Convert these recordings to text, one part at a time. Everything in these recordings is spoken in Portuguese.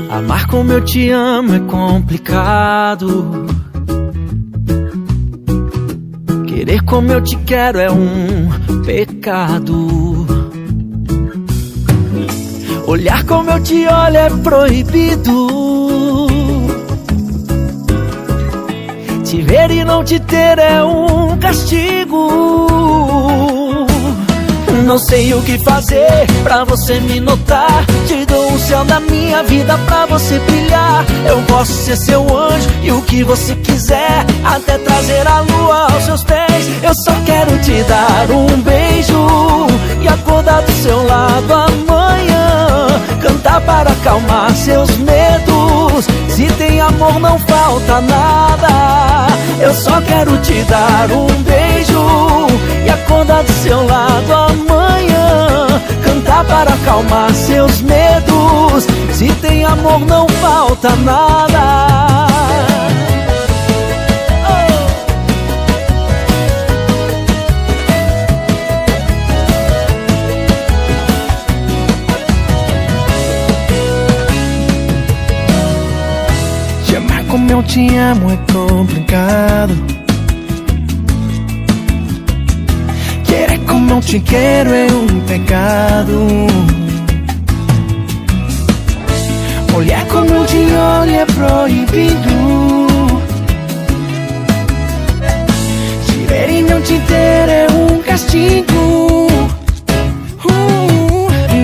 Amar como eu te amo é complicado. Querer como eu te quero é um pecado. Olhar como eu te olho é proibido. Te ver e não te ter é um castigo. Não sei o que fazer pra você me notar. Te dou o céu da minha vida pra você brilhar. Eu posso ser seu anjo e o que você quiser, até trazer a lua aos seus pés. Eu só quero te dar um beijo e acordar do seu lado amanhã. Cantar para acalmar seus medos. Se tem amor não falta nada. Eu só quero te dar um beijo e acordar do seu lado amanhã. Cantar para acalmar seus medos. Se tem amor não falta nada. Te amar como eu te amo é complicado. Querer como eu te quero é um pecado. Olhar como eu te olho é proibido. Te ver e não te ter é um castigo.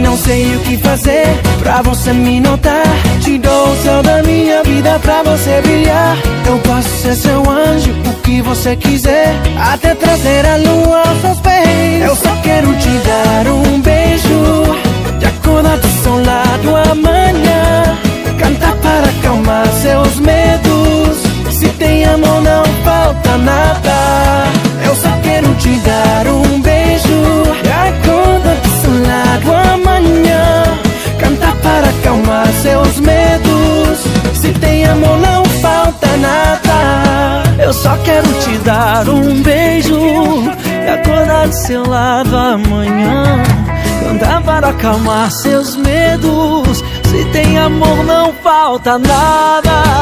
Não sei o que fazer pra você me notar. Te dou o céu da minha vida pra você brilhar. Eu posso ser seu anjo, o que você quiser, até trazer a lua aos seus pés. Eu só quero te dar um beijo e acordar do seu lado amanhã. Cantar para acalmar seus medos. Se tem amor não falta nada. Eu só quero te dar um beijo e acordar do seu lado amanhã. Cantar para acalmar seus medos. Se tem amor não falta nada. Eu só quero te dar um beijo e acordar do seu lado amanhã. Cantar para acalmar seus medos. Se tem amor não falta nada.